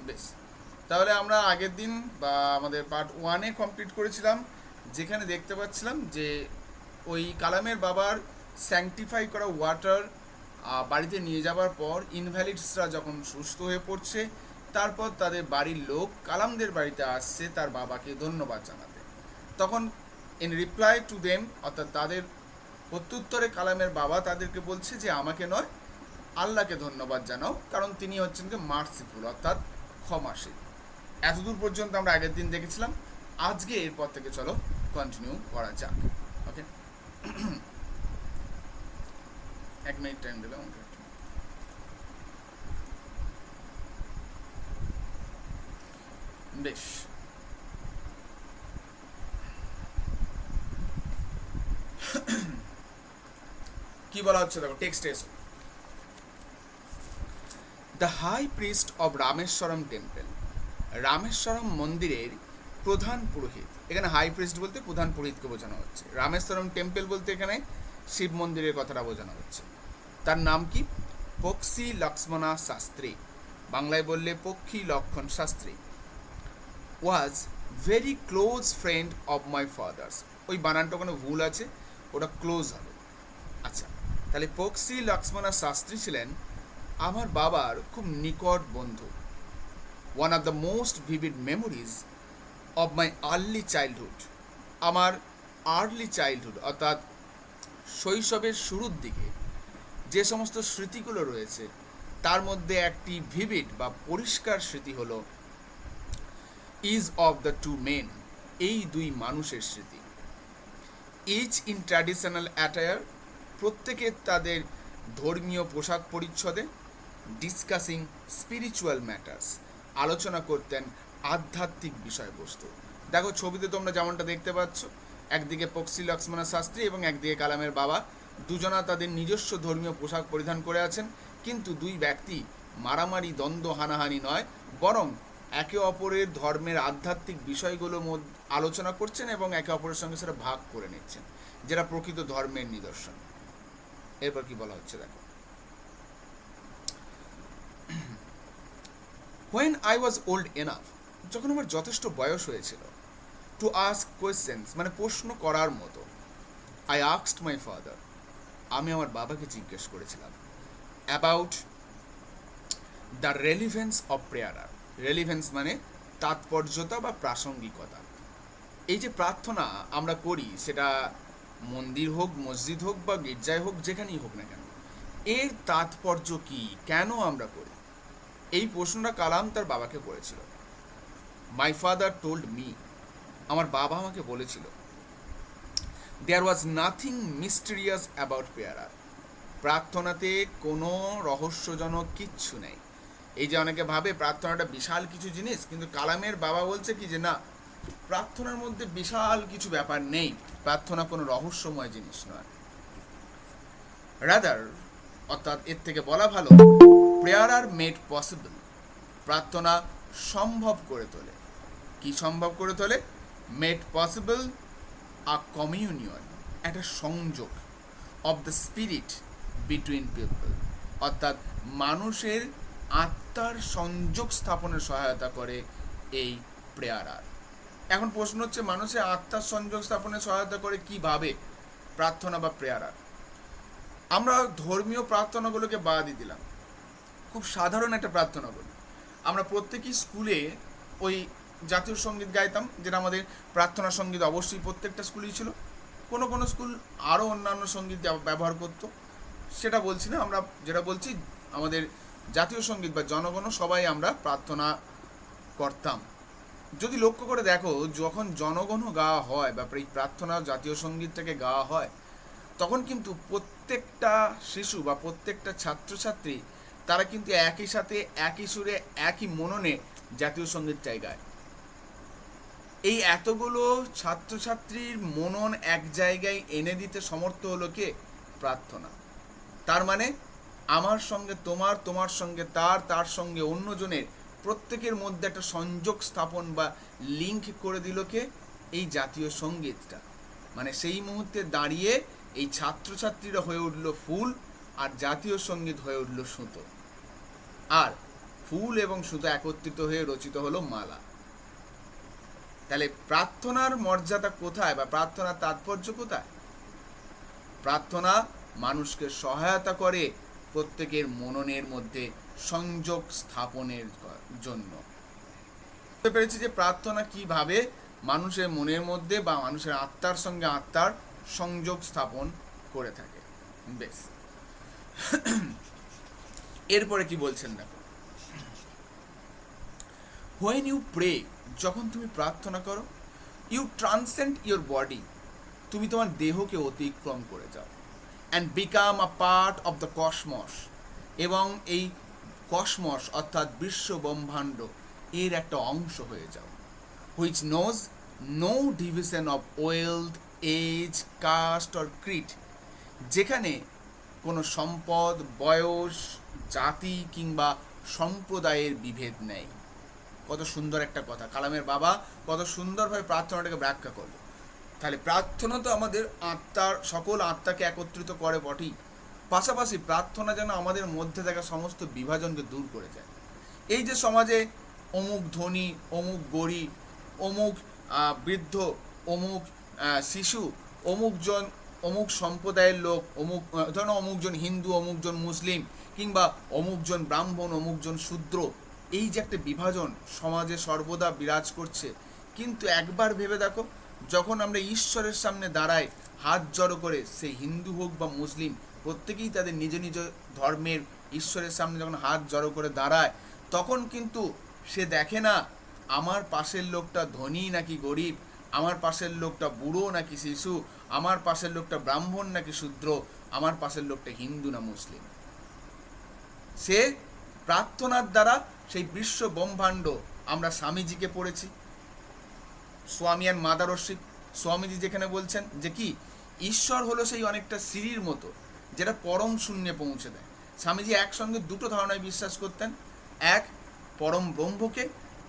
বেশ, তাহলে আমরা আগের দিন বা আমাদের পার্ট ওয়ানে কমপ্লিট করেছিলাম, যেখানে দেখতে পাচ্ছিলাম যে ওই কালামের বাবার স্যাংটিফাই করা ওয়াটার বাড়িতে নিয়ে যাওয়ার পর ইনভ্যালিডসরা যখন সুস্থ হয়ে পড়ছে, তারপর তাদের বাড়ির লোক কালামদের বাড়িতে আসছে তার বাবাকে ধন্যবাদ জানাতে। তখন ইন রিপ্লাই টু দেম, অর্থাৎ তাদের প্রত্যুত্তরে কালামের বাবা তাদেরকে বলছে যে আমাকে নয়, আল্লাহকে ধন্যবাদ জানাও, কারণ তিনি হচ্ছেন যে মার্সিফুল, অর্থাৎ ক্ষমাশীল। এতদূর পর্যন্ত আমরা আগের দিন দেখেছিলাম। আজকে এরপর থেকে চলো কন্টিনিউ করা যাক। ওকে, 1 মিনিট টাইম দেবে আমাকে। বেশ, কি বলা হচ্ছে দেখো, টেক্সট এসো। The high priest of Rameswaram temple, Rameswaram মন্দিরের প্রধান পুরোহিত। এখানে হাই প্রিস্ট বলতে প্রধান পুরোহিতকে বোঝানো হচ্ছে। রামেশ্বরম টেম্পল বলতে এখানে শিব মন্দিরের কথাটা বোঝানো হচ্ছে। তার নাম কি? পক্ষী লক্ষ্মণা শাস্ত্রী, বাংলায় বললে পক্ষী লক্ষণ Shastri. Was very close friend of my father's, ওই বানানটা ওখানে ভুল আছে, ওটা ক্লোজ হবে। আচ্ছা, তাহলে পক্ষী লক্ষ্মণা শাস্ত্রী ছিলেন আমার বাবার খুব নিকট বন্ধু। One of the most vivid memories of my early childhood, আমার আর্লি চাইল্ডহুড অর্থাৎ শৈশবের শুরুর দিকে যে সমস্ত স্মৃতিগুলো রয়েছে, তার মধ্যে একটি ভিভিড বা পরিষ্কার স্মৃতি হলো is of the two men, এই দুই মানুষের স্মৃতি। ইচ ইন ট্র্যাডিশনাল অ্যাটায়ার, প্রত্যেকে তাদের ধর্মীয় পোশাক পরিচ্ছদে, ডিসকাসিং স্পিরিচুয়াল ম্যাটার্স, আলোচনা করতেন আধ্যাত্মিক বিষয়বস্তু। দেখো ছবিতে তোমরা যেমনটা দেখতে পাচ্ছ, একদিকে পক্ষী লক্ষ্মণা শাস্ত্রী এবং একদিকে কালামের বাবা, দুজনা তাদের নিজস্ব ধর্মীয় পোশাক পরিধান করে আছেন, কিন্তু দুই ব্যক্তি মারামারি দ্বন্দ্ব হানাহানি নয়, বরং একে অপরের ধর্মের আধ্যাত্মিক বিষয়গুলো আলোচনা করছেন এবং একে অপরের সঙ্গে সেটা ভাগ করে নিচ্ছেন, যেটা প্রকৃত ধর্মের নিদর্শন। এরপর কি বলা হচ্ছে দেখো। When I was old enough, যখন আমার যথেষ্ট বয়স হয়েছিল, টু আস্ক কোয়েশ্চেন্স, মানে প্রশ্ন করার মতো, আই আস্কড মাই ফাদার, আমি আমার বাবাকে জিজ্ঞেস করেছিলাম about the relevance of prayer. Relevance মানে তাৎপর্যতা বা প্রাসঙ্গিকতা। এই যে প্রার্থনা আমরা করি, সেটা মন্দির হোক, মসজিদ হোক বা গির্জায় হোক, যেখানেই হোক না কেন, এর তাৎপর্য কি, কেন আমরা করি, এই প্রশ্নটা কালাম তার বাবাকে করেছিল। মাই ফাদার টোল্ড মি, আমার বাবা আমাকে বলেছিল, there was nothing mysterious about prayer, প্রার্থনাতে কোনো রহস্যজনক কিচ্ছু নেই। এই যে অনেকে ভাবে প্রার্থনাটা বিশাল কিছু জিনিস, কিন্তু কালামের বাবা বলছে কি যে না, প্রার্থনার মধ্যে বিশাল কিছু ব্যাপার নেই, প্রার্থনা কোনো রহস্যময় জিনিস নয়। রাদার, অর্থাৎ এর থেকে বলা ভালো, প্রেয়ার আর মেড পসিবল, প্রার্থনা সম্ভব করে তোলে। কি সম্ভব করে তোলে? মেড পসিবল আ কমিউনিয়ন, একটা সংযোগ, of the spirit between people, অর্থাৎ মানুষের আত্মার সংযোগ স্থাপনে সহায়তা করে এই প্রেয়ার। এখন প্রশ্ন হচ্ছে, মানুষের আত্মার সংযোগ স্থাপনে সহায়তা করে কিভাবে প্রার্থনা বা প্রেয়ার? আমরা ধর্মীয় প্রার্থনাগুলোকে বাদই দিলাম, খুব সাধারণ একটা প্রার্থনা বলি। আমরা প্রত্যেকেই স্কুলে ওই জাতীয় সঙ্গীত গাইতাম, যেটা আমাদের প্রার্থনা সঙ্গীত অবশ্যই প্রত্যেকটা স্কুলেই ছিল। কোনো কোনো স্কুল আরও অন্যান্য সঙ্গীত ব্যবহার করতো, সেটা বলছি না। আমরা যেটা বলছি, আমাদের জাতীয় সঙ্গীত বা জনগণ সবাই আমরা প্রার্থনা করতাম। যদি লক্ষ্য করে দেখো, যখন জনগণ গাওয়া হয় বা এই প্রার্থনা জাতীয় সঙ্গীতটাকে গাওয়া হয়, তখন কিন্তু প্রত্যেকটা শিশু বা প্রত্যেকটা ছাত্রছাত্রী তারা কিন্তু একই সাথে একই সুরে একই মননে জাতীয় সঙ্গীতটাই গায়। এই এতগুলো ছাত্রছাত্রীর মনন এক জায়গায় এনে দিতে সমর্থ হলো কে? প্রার্থনা। তার মানে আমার সঙ্গে তোমার, তোমার সঙ্গে তার, তার সঙ্গে অন্যজনের, প্রত্যেকের মধ্যে একটা সংযোগ স্থাপন বা লিঙ্ক করে দিল কে? এই জাতীয় সঙ্গীতটা। মানে সেই মুহূর্তে দাঁড়িয়ে এই ছাত্রছাত্রীরা হয়ে উঠল ফুল, আর জাতীয় সঙ্গীত হয়ে উঠল সুতো। আর ফুল এবং সুতো একত্রিত হয়ে রচিত হলো মালা। তাহলে প্রার্থনার মর্যাদা কোথায় বা প্রার্থনার তাৎপর্য কোথায়? প্রার্থনা মানুষকে সহায়তা করে প্রত্যেকের মননের মধ্যে সংযোগ স্থাপনের জন্য। বুঝতে পেরেছি যে প্রার্থনা কিভাবে মানুষের মনের মধ্যে বা মানুষের আত্মার সঙ্গে আত্মার সংযোগ স্থাপন করে থাকে। বেশ, এরপরে কি বলছেন দেখো, হোয়েন ইউ প্রে, যখন তুমি প্রার্থনা করো, ইউ ট্রান্সেন্ড ইউর বডি, তুমি তোমার দেহকে অতিক্রম করে যাও, and become a part of the cosmos, এবং এই কসমস অর্থাৎ বিশ্ব ব্রহ্মাণ্ড এর একটা অংশ হয়ে যাও, which knows no division of wealth, age, caste or creed, যেখানে কোনো সম্পদ, বয়স, জাতি কিংবা সম্প্রদায়ের বিভেদ নেই। কত সুন্দর একটা কথা, কালামের বাবা কত সুন্দরভাবে প্রার্থনাটাকে ব্যাখ্যা করলো। তাহলে প্রার্থনা তো আমাদের আত্মার, সকল আত্মাকে একত্রিত করে বটেই, পাশাপাশি প্রার্থনা যেন আমাদের মধ্যে থাকা সমস্ত বিভাজনকে দূর করে যায়। এই যে সমাজে অমুক ধনী, অমুক গরিব, অমুক বৃদ্ধ, অমুক শিশু, অমুকজন অমুক সম্প্রদায়ের লোক, অমুক ধরুন অমুকজন হিন্দু, অমুকজন মুসলিম, কিংবা অমুকজন ব্রাহ্মণ, অমুকজন শূদ্র, এই যে একটা বিভাজন সমাজে সর্বদা বিরাজ করছে। কিন্তু একবার ভেবে দেখো, যখন আমরা ঈশ্বরের সামনে দাঁড়াই হাত জড়ো করে, সেই হিন্দু হোক বা মুসলিম, প্রত্যেকেই তাদের নিজ নিজ ধর্মের ঈশ্বরের সামনে যখন হাত জড়ো করে দাঁড়ায়, তখন কিন্তু সে দেখে না আমার পাশের লোকটা ধনী নাকি গরিব, আমার পাশের লোকটা বুড়ো নাকি শিশু, আমার পাশের লোকটা ব্রাহ্মণ নাকি শূদ্র, আমার পাশের লোকটা হিন্দু না মুসলিম। সে প্রার্থনার দ্বারা সেই বিশ্ব ব্রহ্মাণ্ড, আমরা স্বামীজিকে পড়েছি, স্বামী অ্যান্ড মাদারশিপ, স্বামীজি যেখানে বলছেন যে কি ঈশ্বর হলো সেই অনেকটা সিঁড়ির মতো যেটা পরম শূন্যে পৌঁছে দেয়। স্বামীজি একসঙ্গে দুটো ধারণায় বিশ্বাস করতেন, এক পরম ব্রহ্মকে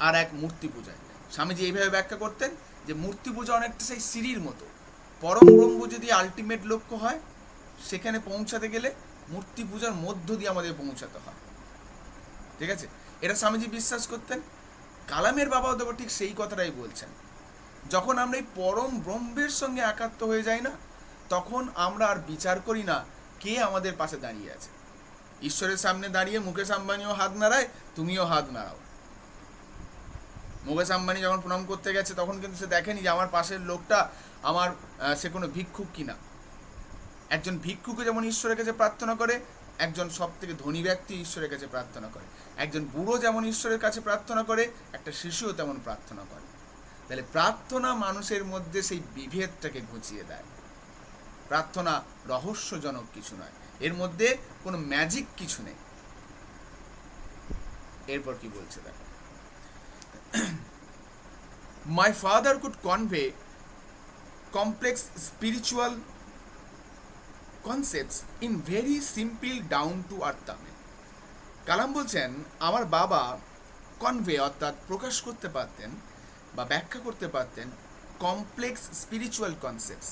আর এক মূর্তি পূজায়। স্বামীজি এইভাবে ব্যাখ্যা করতেন যে মূর্তি পূজা অনেকটা সেই সিঁড়ির মতো, পরম ব্রহ্ম যদি আলটিমেট লক্ষ্য হয়, সেখানে পৌঁছাতে গেলে মূর্তি পূজার মধ্য দিয়ে আমাদের পৌঁছাতে হয়। ঠিক আছে, এটা স্বামীজি বিশ্বাস করতেন। কালামের বাবাও দেবো ঠিক সেই কথাটাই বলছেন। যখন আমরা এই পরম ব্রহ্মের সঙ্গে একাত্ম হয়ে যাই না, তখন আমরা আর বিচার করি না কে আমাদের পাশে দাঁড়িয়ে আছে। ঈশ্বরের সামনে দাঁড়িয়ে মুকেশ আম্বানিও হাত নাড়ায়, তুমিও হাত নাড়াও। মুকেশ আম্বানি যখন প্রণাম করতে গেছে, তখন কিন্তু সে দেখেনি যে আমার পাশের লোকটা আমার সে কোনো ভিক্ষুক কিনা। একজন ভিক্ষুকে যেমন ঈশ্বরের কাছে প্রার্থনা করে, একজন সব থেকে ধনী ব্যক্তি ঈশ্বরের কাছে প্রার্থনা করে, একজন বুড়ো যেমন ঈশ্বরের কাছে প্রার্থনা করে, একটা শিশুও তেমন প্রার্থনা করে। তাহলে প্রার্থনা মানুষের মধ্যে সেই বিভেদটাকে ঘুচিয়ে দেয়। প্রার্থনা রহস্যজনক কিছু নয়, এর মধ্যে কোনো ম্যাজিক কিছু নেই। এরপর কি বলছে দেখো, my father could convey complex spiritual concepts in very simple down to earth Tamil. Kalam বলছেন আমার বাবা কনভে অর্থাৎ প্রকাশ করতে পারতেন বা ব্যাখ্যা করতে পারতেন কমপ্লেক্স স্পিরিচুয়াল কনসেপ্টস,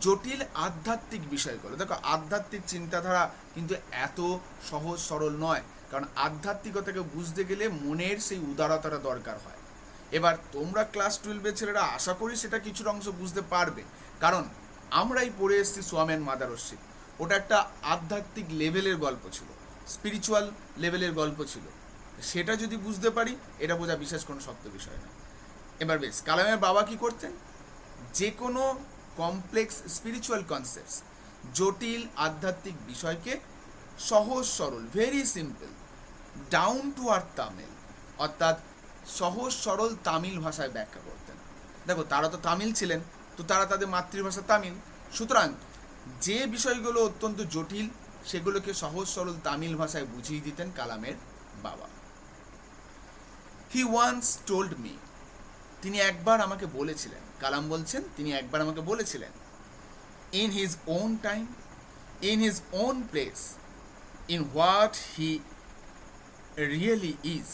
জটিল আধ্যাত্মিক বিষয়গুলো। দেখো, আধ্যাত্মিক চিন্তাধারা কিন্তু এত সহজ সরল নয়, কারণ আধ্যাত্মিকতাকে বুঝতে গেলে মনের সেই উদারতাটা দরকার হয়। এবার তোমরা ক্লাস 12-এর ছেলেরা আশা করি সেটা কিছুটা অংশ বুঝতে পারবে, কারণ আমরাই পড়ে এসেছি স্বামী অ্যান্ড মাদারশিপ। ওটা একটা আধ্যাত্মিক লেভেলের গল্প ছিল, স্পিরিচুয়াল লেভেলের গল্প ছিল। সেটা যদি বুঝতে পারি, এটা বোঝা বিশেষ কোনো শক্ত বিষয় না। এবার বেশ, কালামের বাবা কি করতেন, যে কোনো কমপ্লেক্স স্পিরিচুয়াল কনসেপ্টস, জটিল আধ্যাত্মিক বিষয়কে সহজ সরল, very simple, down to earth Tamil অর্থাৎ সহজ সরল তামিল ভাষায় ব্যাখ্যা করতেন। দেখো, তারা তো তামিল ছিলেন, তো তারা তাদের মাতৃভাষা তামিল, সুতরাং যে বিষয়গুলো অত্যন্ত জটিল সেগুলোকে সহজ সরল তামিল ভাষায় বুঝিয়ে দিতেন কালামের বাবা। হি ওয়ান্স টোল্ড মি, তিনি একবার আমাকে বলেছিলেন, কালাম বলছেন তিনি একবার আমাকে বলেছিলেন, in his own time, in his own place, in what he really is.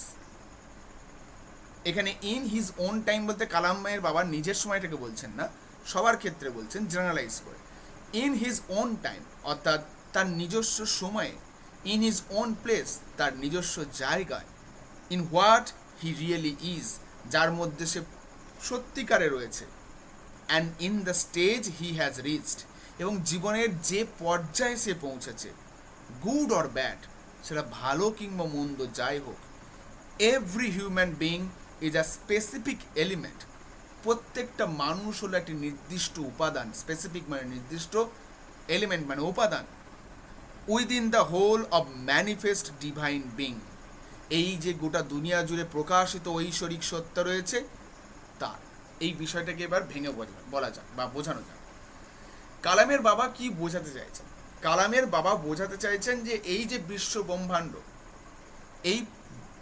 এখানে ইন হিজ ওন টাইম বলতে কালামের বাবার নিজের সময়টাকে বলছেন না, সবার ক্ষেত্রে বলছেন, জেনারেলাইজ করে। ইন হিজ ওন টাইম অর্থাৎ তার নিজস্ব সময়ে, ইন হিজ ওন প্লেস তার নিজস্ব জায়গায়, in what he really is, যার মধ্যে সে সত্যিকারে রয়েছে, and in the stage he has reached, এবং জীবনের যে পর্যায়ে সে পৌঁছেছে, গুড অর ব্যাড, সেটা ভালো কিংবা মন্দ যাই হোক, every human being is a specific element, প্রত্যেকটা মানুষ হলো একটি নির্দিষ্ট উপাদান, স্পেসিফিক মানে নির্দিষ্ট, এলিমেন্ট মানে উপাদান, within the whole of manifest divine being, এই যে গোটা দুনিয়া জুড়ে প্রকাশিত ঐশ্বরিক সত্য রয়েছে তার, এই বিষয়টাকে এবার ভেঙে বলা যাক বা বোঝানো যাক। কালামের বাবা কি বোঝাতে চাইছেন? কালামের বাবা বোঝাতে চাইছেন যে এই যে বিশ্ব ব্রহ্মাণ্ড, এই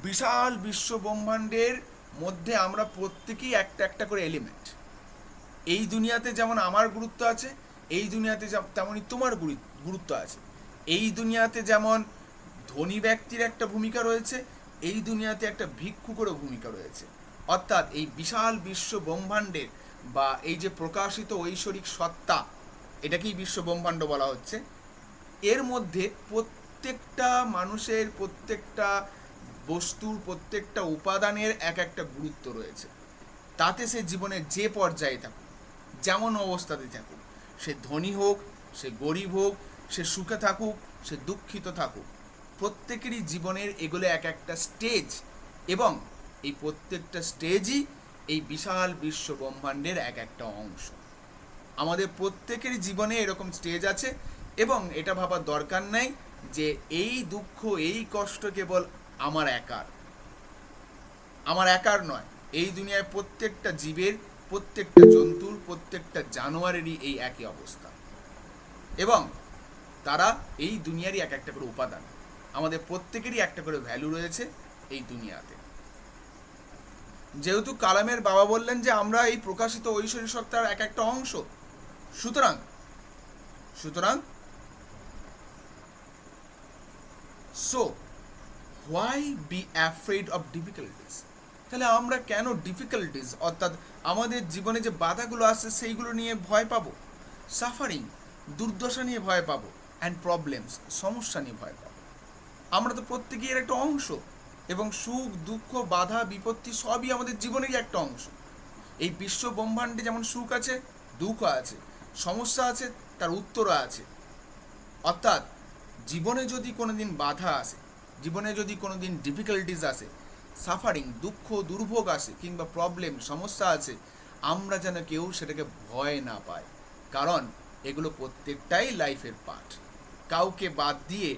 বিশাল বিশ্ব ব্রহ্মাণ্ডের মধ্যে আমরা প্রত্যেকেই একটা একটা করে এলিমেন্ট। এই দুনিয়াতে যেমন আমার গুরুত্ব আছে, এই দুনিয়াতে তেমনই তোমার গুরুত্ব আছে। এই দুনিয়াতে যেমন ধনী ব্যক্তির একটা ভূমিকা রয়েছে, এই দুনিয়াতে একটা ভিক্ষুকেরও ভূমিকা রয়েছে। অর্থাৎ এই বিশাল বিশ্ব ব্রহ্মাণ্ডের বা এই যে প্রকাশিত ঐশ্বরিক সত্তা, এটাকেই বিশ্ব ব্রহ্মাণ্ড বলা হচ্ছে, এর মধ্যে প্রত্যেকটা মানুষের, প্রত্যেকটা বস্তুর, প্রত্যেকটা উপাদানের এক একটা গুরুত্ব রয়েছে। তাতে সে জীবনের যে পর্যায়ে থাকুক, যেমন অবস্থাতে থাকুক, সে ধনী হোক, সে গরিব হোক, সে সুখে থাকুক, সে দুঃখিত থাকুক, প্রত্যেকেরই জীবনের এগুলো এক একটা স্টেজ, এবং এই প্রত্যেকটা স্টেজই এই বিশাল বিশ্ব ব্রহ্মাণ্ডের এক একটা অংশ। আমাদের প্রত্যেকেরই জীবনে এরকম স্টেজ আছে, এবং এটা ভাবার দরকার নাই যে এই দুঃখ, এই কষ্ট কেবল আমার একার নয়। এই দুনিয়ায় প্রত্যেকটা জীবের, প্রত্যেকটা জন্তুর, প্রত্যেকটা জানোয়ারেরই এই একই অবস্থা, এবং তারা এই দুনিয়ারই এক একটা করে উপাদান। আমাদের প্রত্যেকেরই একটা করে ভ্যালু রয়েছে এই দুনিয়াতে। যেহেতু কালামের বাবা বললেন যে আমরা এই প্রকাশিত ঐশ্বরিক সত্তার এক একটা অংশ, সুতরাং so why be afraid of difficulties, তাহলে আমরা কেন ডিফিকাল্টিস অর্থাৎ আমাদের জীবনে যে বাধাগুলো আসছে সেইগুলো নিয়ে ভয় পাবো, সাফারিং দুর্দশা নিয়ে ভয় পাবো, অ্যান্ড প্রবলেমস সমস্যা নিয়ে ভয় পাবো। আমরা তো প্রত্যেকেই এর একটা অংশ, এবং সুখ দুঃখ বাধা বিপত্তি সবই আমাদের জীবনেরই একটা অংশ। এই বিশ্ব ব্রহ্মাণ্ডে যেমন সুখ আছে, দুঃখ আছে, সমস্যা আছে, তার উত্তরও আছে। অর্থাৎ জীবনে যদি কোনোদিন বাধা আসে, জীবনে যদি কোনোদিন ডিফিকাল্টিস আসে, সাফারিং দুঃখ দুর্ভোগ আসে, কিংবা প্রবলেম সমস্যা আছে, আমরা যেন কেউ সেটাকে ভয় না পাই, কারণ এগুলো প্রত্যেকটাই লাইফের পার্ট। কাউকে বাদ দিয়ে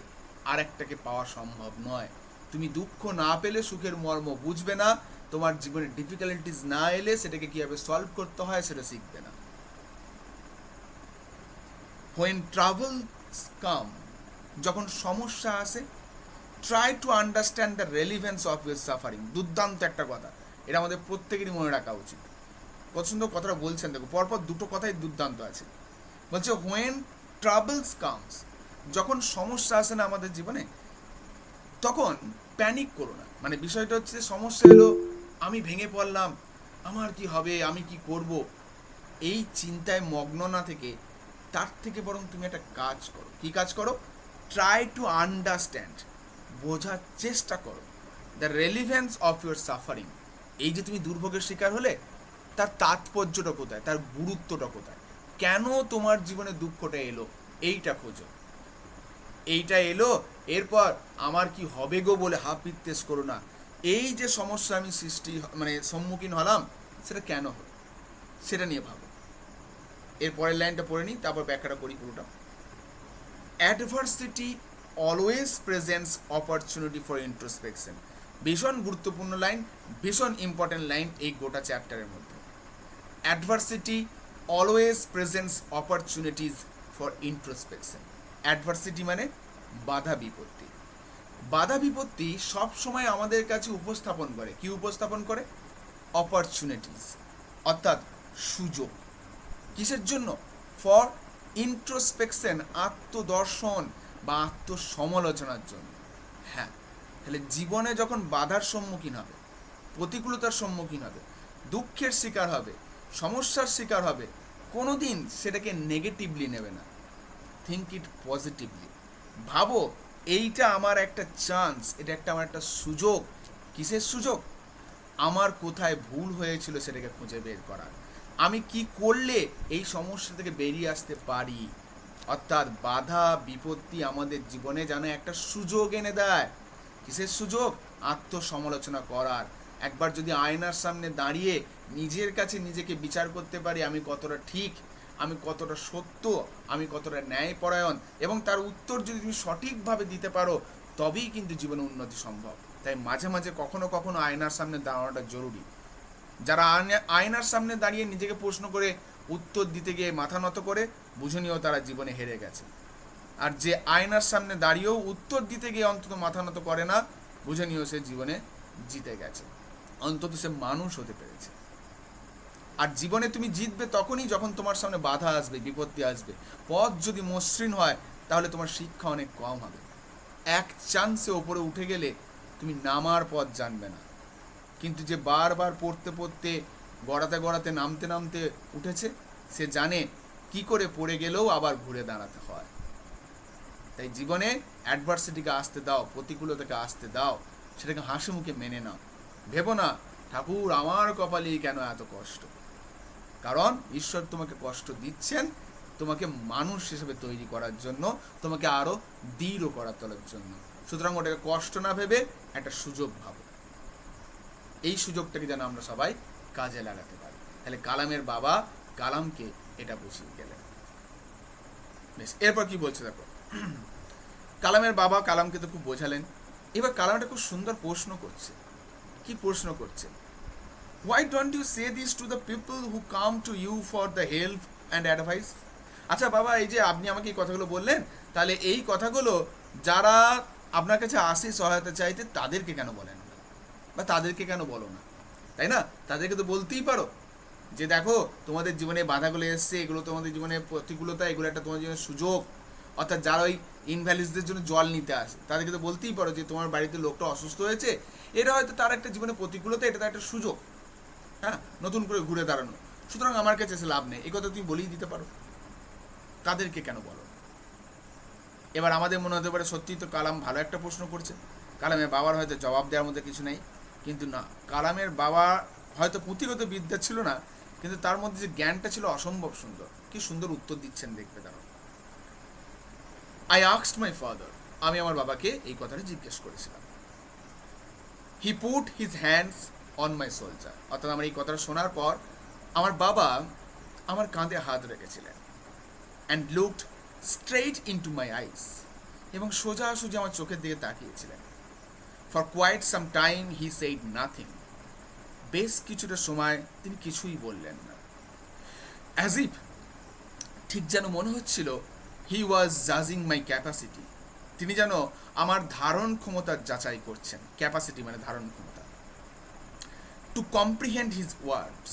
আরেকটাকে পাওয়া সম্ভব নয়। তুমি দুঃখ না পেলে সুখের মর্ম বুঝবে না, তোমার জীবনে ডিফিকাল্টিস না এলে সেটাকে কীভাবে সলভ করতে হয় সেটা শিখবে না। হোয়েন ট্রাভেলস কাম, যখন সমস্যা আসে, try to understand the relevance of your suffering. দুর্দান্ত একটা কথা, এটা আমাদের প্রত্যেকেরই মনে রাখা উচিত। কত সুন্দর কথাটা বলছেন, দেখো পরপর দুটো কথাই দুর্দান্ত আছে। বলছে হোয়েন ট্রাভেলস কামস, যখন সমস্যা আসে না আমাদের জীবনে, তখন প্যানিক করো না। মানে বিষয়টা হচ্ছে সমস্যা এলো, আমি ভেঙে পড়লাম, আমার কি হবে, আমি কি করব, এই চিন্তায় মগ্ন না থেকে, তার থেকে বরং তুমি একটা কাজ করো। কি কাজ করো? ট্রাই টু আন্ডারস্ট্যান্ড, বোঝার চেষ্টা করো the relevance of your suffering. এই যে তুমি দুর্ভোগের শিকার হলে, তার তাৎপর্যটা কোথায়, তার গুরুত্বটা কোথায়, কেন তোমার জীবনে দুঃখটা এলো, এইটা খোঁজো। এইটা এলো, এরপর আমার কি হবে গো বলে হাপিত্তেস করো না। এই যে সমস্যা আমি সম্মুখীন হলাম, সেটা কেন হলো, সেটা নিয়ে ভাবো। এর পরের লাইনটা পড়ে নিই, তারপর ব্যাখ্যাটা করি পুরোটা। Adversity always presents opportunity for introspection. ভীষণ গুরুত্বপূর্ণ লাইন, ভীষণ ইম্পর্টেন্ট লাইন এই গোটা চ্যাপ্টারের মধ্যে। Adversity always presents opportunities for introspection. Adversity মানে বাধা বিপত্তি। বাধা বিপত্তি সব সময় আমাদের কাছে উপস্থাপন করে, কি উপস্থাপন করে? অপরচুনিটিস, অর্থাৎ সুযোগ। কিসের জন্য? ফর ইন্ট্রোস্পেকশন, আত্মদর্শন বা আত্মসমালোচনার জন্য। হ্যাঁ, তাহলে জীবনে যখন বাধার সম্মুখীন হবে, প্রতিকূলতার সম্মুখীন হবে, দুঃখের শিকার হবে, সমস্যার শিকার হবে, কোনো দিন সেটাকে নেগেটিভলি নেবে না, থিঙ্ক ইট পজিটিভলি। ভাবো এইটা আমার একটা চান্স, এটা আমার একটা সুযোগ, কিসের সুযোগ? আমার কোথায় ভুল হয়েছিল সেটাকে খুঁজে বের করার, আমি কি করলে এই সমস্যা থেকে বেরিয়ে আসতে পারি। অর্থাৎ বাধা বিপত্তি আমাদের জীবনে যেন একটা সুযোগ এনে দেয়। কিসের সুযোগ? আত্মসমালোচনা করার। একবার যদি আয়নার সামনে দাঁড়িয়ে নিজের কাছে নিজেকে বিচার করতে পারি, আমি কতটা ঠিক, আমি কতটা সত্য, আমি কতটা ন্যায়পরায়ণ, এবং তার উত্তর যদি তুমি সঠিকভাবে দিতে পারো, তবেই কিন্তু জীবনে উন্নতি সম্ভব। তাই মাঝে মাঝে কখনো কখনো আয়নার সামনে দাঁড়ানোটা জরুরি। যারা আয়নার সামনে দাঁড়িয়ে নিজেকে প্রশ্ন করে উত্তর দিতে গিয়ে মাথা নত করে, বুঝে নিও তারা জীবনে হেরে গেছে। আর যে আয়নার সামনে দাঁড়িয়েও উত্তর দিতে গিয়ে অন্তত মাথা নত করে না, বুঝে নিও সে জীবনে জিতে গেছে, অন্তত সে মানুষ হতে পেরেছে। আর জীবনে তুমি জিতবে তখনই যখন তোমার সামনে বাধা আসবে, বিপত্তি আসবে। পথ যদি মসৃণ হয়, তাহলে তোমার শিক্ষা অনেক কম হবে। এক চান্সে ওপরে উঠে গেলে তুমি নামার পথ জানবে না, কিন্তু যে বারবার পড়তে পড়তে গড়াতে গড়াতে নামতে নামতে উঠেছে, সে জানে কি করে পড়ে গেলেও আবার ঘুরে দাঁড়াতে হয়। তাই জীবনে অ্যাডভার্সিটিকে আসতে দাও, প্রতিকূলতাকে আসতে দাও, সেটাকে হাসি মুখে মেনে নাও। ভেবো না ঠাকুর আমার কপালেই কেন এত কষ্ট। কারণ ঈশ্বর তোমাকে কষ্ট দিচ্ছেন তোমাকে মানুষ হিসেবে তৈরি করার জন্য, তোমাকে আরো দৃঢ় করার তোলার জন্য। সুতরাং ওটাকে কষ্ট না ভেবে একটা সুযোগ ভাবো। এই সুযোগটাকে যেন আমরা সবাই কাজে লাগাতে পারি। তাহলে কালামের বাবা কালামকে এটা বুঝিয়ে গেলেন। বেশ, এরপর কি বলছে দেখো। কালামের বাবা কালামকে তো খুব বোঝালেন। এবার কালাম একটা খুব সুন্দর প্রশ্ন করছে। কি প্রশ্ন করছে? Why don't you say this to the people who come to you for the help and advice? আচ্ছা বাবা, এই যে আপনি আমাকে এই কথাগুলো বললেন, তাহলে এই কথাগুলো যারা আপনার কাছে আসে সহায়তা চাইতে, তাদেরকে কেন বলেন না, বা তাদেরকে কেন বলো না? তাই না? তাদেরকে তো বলতেই পারো যে দেখো তোমাদের জীবনে বাধাগুলো এসছে, এগুলো তোমাদের জীবনে প্রতিকূলতা, এগুলো একটা তোমার জীবনের সুযোগ। অর্থাৎ যারা ওই ইনভ্যালিডসদের জন্য জল নিতে আসে, তাদেরকে তো বলতেই পারো যে তোমার বাড়িতে লোকটা অসুস্থ হয়েছে, এটা হয়তো তার একটা জীবনে প্রতিকূলতা, এটা তার একটা সুযোগ, হ্যাঁ, নতুন করে ঘুরে দাঁড়ানো। সুতরাং আমার কাছে এসে লাভ নেই, এই কথা তুমি বলেই দিতে পারো। তাদেরকে কেন বলো? এবার আমাদের মনে হতে পারে সত্যিই তো কালাম ভালো একটা প্রশ্ন করছে, কালামের বাবার হয়তো জবাব দেওয়ার মধ্যে কিছু নেই। কিন্তু না, কালামের বাবা হয়তো পুঁথিগত বিদ্যা ছিল না, কিন্তু তার মধ্যে যে জ্ঞানটা ছিল অসম্ভব সুন্দর। কি সুন্দর উত্তর দিচ্ছেন দেখবে তারা। আই আস্কড মাই ফাদার, আমি আমার বাবাকে এই কথাটা জিজ্ঞেস করেছিলাম। He put his hands on my shoulder, অর্থাৎ আমার এই কথাটা শোনার পর আমার বাবা আমার কাঁধে হাত রেখেছিলেন। And looked straight into my eyes, এবং সোজাসুজি আমার চোখের দিকে তাকিয়েছিলেন। For quite some time he said nothing, বেশ কিছুটা সময় তিনি কিছুই বললেন না। অ্যাজ ইফ, ঠিক যেন মনে হচ্ছিল, হি ওয়াজ জাজিং মাই ক্যাপাসিটি, তিনি যেন আমার ধারণ ক্ষমতার যাচাই করছেন। ক্যাপাসিটি মানে ধারণ ক্ষমতা। টু কম্প্রিহেন্ড হিজ ওয়ার্ডস,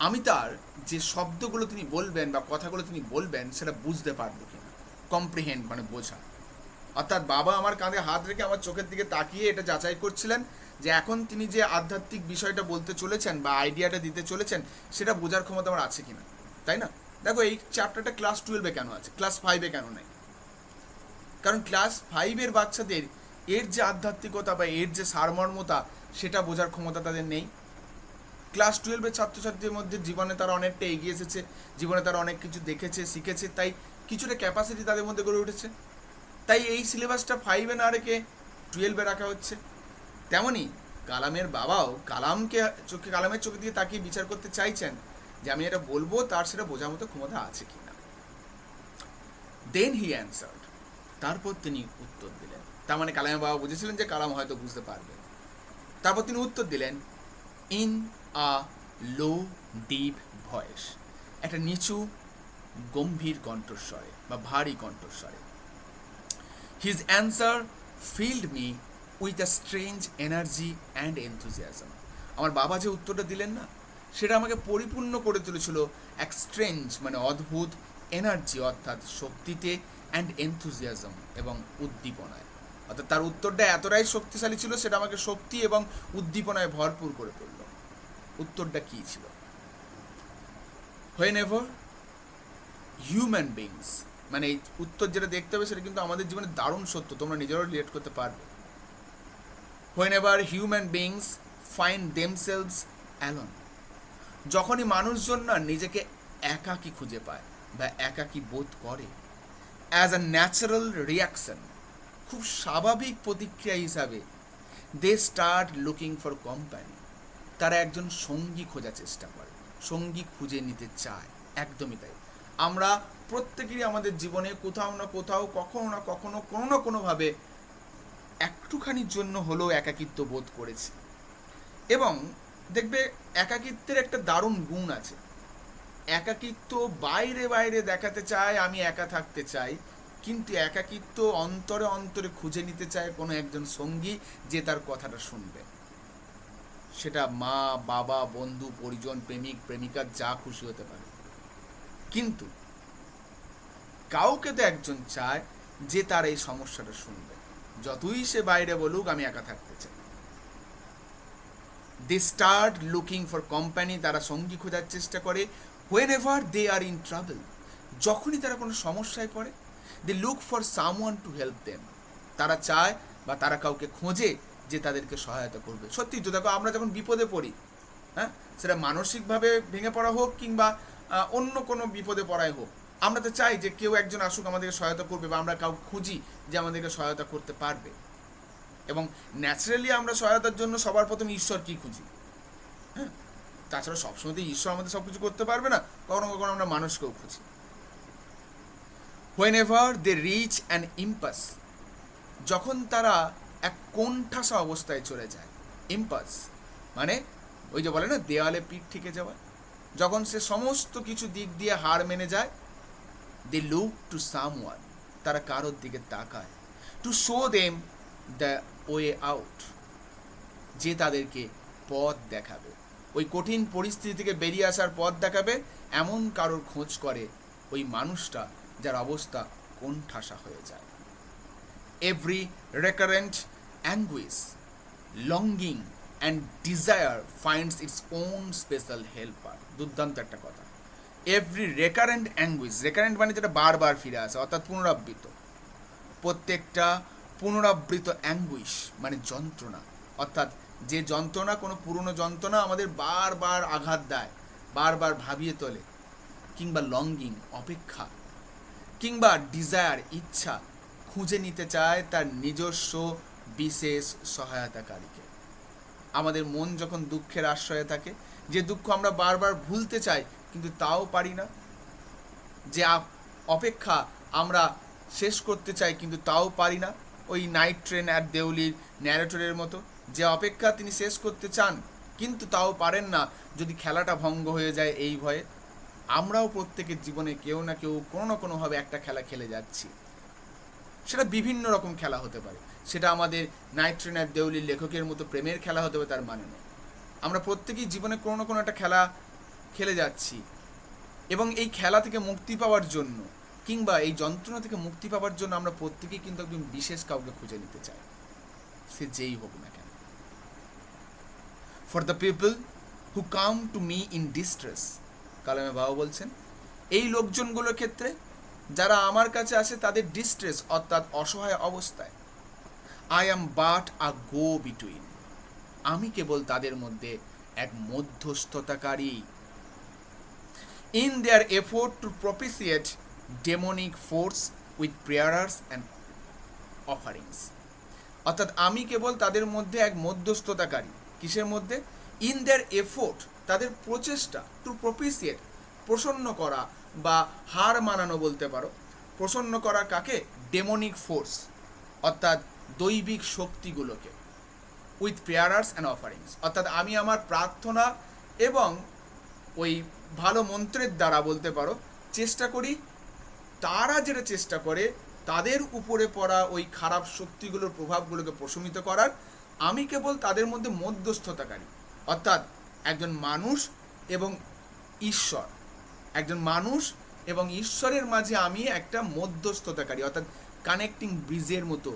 আমি তার যে শব্দগুলো তিনি বলবেন বা কথাগুলো তিনি বলবেন সেটা বুঝতে পারবো কিনা। কম্প্রিহেন্ড মানে বোঝা। অর্থাৎ বাবা আমার কাঁধে হাত রেখে আমার চোখের দিকে তাকিয়ে এটা যাচাই করছিলেন যে এখন তিনি যে আধ্যাত্মিক বিষয়টা বলতে চলেছেন বা আইডিয়াটা দিতে চলেছেন, সেটা বোঝার ক্ষমতা আমার আছে কিনা। তাই না? দেখো এই চ্যাপ্টারটা ক্লাস 12-এ কেন আছে, ক্লাস 5-এ কেন নেই? কারণ ক্লাস 5-এর বাচ্চাদের এর যে আধ্যাত্মিকতা বা এর যে সারমর্মতা, সেটা বোঝার ক্ষমতা তাদের নেই। ক্লাস 12-এর ছাত্রছাত্রীদের মধ্যে জীবনে তারা অনেকটা এগিয়ে এসেছে, জীবনে তারা অনেক কিছু দেখেছে, শিখেছে, তাই কিছুটা ক্যাপাসিটি তাদের মধ্যে গড়ে উঠেছে। তাই এই সিলেবাসটা 5-এ না রেখে 12-এ রাখা হচ্ছে। তেমনই কালামের বাবাও কালামের চোখে দিয়ে তাকিয়ে বিচার করতে চাইছেন যে আমি এটা বলবো, তার সেটা বোঝার মতো ক্ষমতা আছে কিনা। দেন হি অ্যান্সার্ড, তারপর তিনি উত্তর দিলেন। তার মানে কালামের বাবা বুঝেছিলেন যে কালাম হয়তো বুঝতে পারবে। তারপর তিনি উত্তর দিলেন in a low deep voice, একটা নিচু গম্ভীর কণ্ঠস্বরে বা ভারী কণ্ঠস্বরে। His answer filled me with a strange energy and enthusiasm, আমার বাবা যে উত্তরটা দিলেন না, সেটা আমাকে পরিপূর্ণ করে তুলেছিল এক স্ট্রেঞ্জ মানে অদ্ভুত, এনার্জি অর্থাৎ শক্তিতে, অ্যান্ড এনথুজিয়াজম এবং উদ্দীপনায়। অর্থাৎ তার উত্তরটা এতটাই শক্তিশালী ছিল, সেটা আমাকে শক্তি এবং উদ্দীপনায় ভরপুর করে তুলল। উত্তরটা কী ছিল? হোয়েন এভার হিউম্যান বিংস, মানে এই উত্তর যেটা দেখতে হবে সেটা কিন্তু আমাদের জীবনে দারুণ সত্য, তোমরা নিজেরাও রিলেট করতে পারবে। whenever human beings find themselves alone, যখনই মানুষজন না নিজেকে একাকী খুঁজে পায় বা একাকী বোধ করে, অ্যাজ আ ন্যাচারাল রিয়াকশন, খুব স্বাভাবিক প্রতিক্রিয়া হিসাবে they start looking for company, তারা একজন সঙ্গী খোঁজার চেষ্টা করে, সঙ্গী খুঁজে নিতে চায়। একদমই তাই। আমরা প্রত্যেকেরই আমাদের জীবনে কোথাও না কোথাও, কখনো না কখনো, কোনো না কোনোভাবে একটুখানির জন্য হলেও একাকিত্ব বোধ করেছি। এবং দেখবে একাকিত্বের একটা দারুণ গুণ আছে। একাকিত্ব বাইরে বাইরে দেখাতে চায় আমি একা থাকতে চাই, কিন্তু একাকিত্ব অন্তরে অন্তরে খুঁজে নিতে চায় কোনো একজন সঙ্গী যে তার কথাটা শুনবে। সেটা মা, বাবা, বন্ধু, পরিজন, প্রেমিক, প্রেমিকা, যা খুশি হতে পারে। কিন্তু কাউকে তো একজন চায় যে তার এই সমস্যাটা শুনবে, যতই সে বাইরে বলুক আমি একা থাকতে চাই। They start looking for company, তারা সঙ্গী খোঁজার চেষ্টা করে। whenever they are in trouble, যখনই তারা কোনো সমস্যায় পড়ে, they look for someone to help them, তারা চায় বা তারা কাউকে খোঁজে যে তাদেরকে সহায়তা করবে। সত্যি তো দেখো, আমরা যখন বিপদে পড়ি, হ্যাঁ, সেটা মানসিকভাবে ভেঙে পড়া হোক কিংবা অন্য কোনো বিপদে পড়াই হোক, আমরা তো চাই যে কেউ একজন আসুক আমাদেরকে সহায়তা করবে, বা আমরা কাউকে খুঁজি যে আমাদেরকে সহায়তা করতে পারবে। এবং ন্যাচারালি আমরা সহায়তার জন্য সবার প্রথমে ঈশ্বরকেই খুঁজি। হ্যাঁ, তাছাড়া সবসময় তো ঈশ্বর আমাদের সব কিছু করতে পারবে না, কখনো কখনো আমরা মানুষকেও খুঁজি। whenever they reach an impasse, যখন তারা এক কোণঠাসা অবস্থায় চলে যায়। ইম্পাস মানে ওই যে বলে না, দেওয়ালে পিঠ থেকে যাওয়া। যখন সে সমস্ত কিছু দিক দিয়ে হার মেনে যায়, দে লুক টু সামওয়ান, তারা কারোর দিকে তাকায়, to show them the way out, যে তাদেরকে পথ দেখাবে, ওই কঠিন পরিস্থিতি থেকে বেরিয়ে আসার পথ দেখাবে, এমন কারোর খোঁজ করে ওই মানুষটা যার অবস্থা কোণঠাসা হয়ে যায়। Every recurrent anguish, longing and desire finds its own special helper. দুর্দান্ত একটা কথা। এভরি রেকারেন্ট অ্যাঙ্গুইশ, রেকারেন্ট মানে যেটা বারবার ফিরে আসে, অর্থাৎ পুনরাবৃত্ত। প্রত্যেকটা পুনরাবৃত অ্যাঙ্গুইশ মানে যন্ত্রণা, অর্থাৎ যে যন্ত্রণা, কোনো পুরনো যন্ত্রণা আমাদের বারবার আঘাত দেয়, বারবার ভাবিয়ে তোলে, কিংবা লঙ্গিং অপেক্ষা, কিংবা ডিজায়ার ইচ্ছা, খুঁজে নিতে চায় তার নিজস্ব বিশেষ সহায়তাকারীকে। আমাদের মন যখন দুঃখের আশ্রয়ে থাকে, যে দুঃখ আমরা বারবার ভুলতে চাই কিন্তু তাও পারি না, যে অপেক্ষা আমরা শেষ করতে চাই কিন্তু তাও পারি না, ওই নাইট ট্রেন অ্যাট দেউলির ন্যারেটরের মতো, যে অপেক্ষা তিনি শেষ করতে চান কিন্তু তাও পারেন না যদি খেলাটা ভঙ্গ হয়ে যায় এই ভয়ে। আমরাও প্রত্যেকের জীবনে কেউ না কেউ কোনো না কোনোভাবে একটা খেলা খেলে যাচ্ছি। সেটা বিভিন্ন রকম খেলা হতে পারে, সেটা আমাদের নাইট ট্রেন অ্যাট দেউলির লেখকের মতো প্রেমের খেলা হতে পারে, তার মানে নয়। আমরা প্রত্যেকেই জীবনে কোনো না কোনো একটা খেলা খেলে যাচ্ছি, এবং এই খেলা থেকে মুক্তি পাওয়ার জন্য কিংবা এই যন্ত্রণা থেকে মুক্তি পাওয়ার জন্য আমরা প্রত্যেকেই কিন্তু একজন বিশেষ কাউকে খুঁজে নিতে চাই, সে যেই হোক না কেন। For the people who come to me in distress, কালামে বাবা বলছেন, এই লোকজনগুলোর ক্ষেত্রে যারা আমার কাছে আসে তাদের ডিস্ট্রেস অর্থাৎ অসহায় অবস্থায়, I am but a go between, আমি কেবল তাদের মধ্যে এক মধ্যস্থতাকারী। In their effort to propitiate demonic force with prayers and offerings, অর্থাৎ আমি কেবল তাদের মধ্যে এক মধ্যস্থতাকারী। কিসের মধ্যে? ইন দেয়ার এফোর্ট, তাদের প্রচেষ্টা, টু প্রপিসিয়েট, প্রসন্ন করা বা হার মানানো বলতে পারো। প্রসন্ন করা কাকে? ডেমনিক ফোর্স অর্থাৎ দৈবিক শক্তিগুলোকে, উইথ প্রেয়ার্স অ্যান্ড অফারিংস, অর্থাৎ আমি আমার প্রার্থনা এবং ওই ভালো মন্ত্রের দ্বারা বলতে পারো চেষ্টা করি, তারা যেটা চেষ্টা করে তাদের উপরে পড়া ওই খারাপ শক্তিগুলোর প্রভাবগুলোকে প্রশমিত করার। আমি কেবল তাদের মধ্যে মধ্যস্থতাকারী, অর্থাৎ একজন মানুষ এবং ঈশ্বর, একজন মানুষ এবং ঈশ্বরের মাঝে আমি একটা মধ্যস্থতাকারী, অর্থাৎ কানেক্টিং ব্রিজের মতো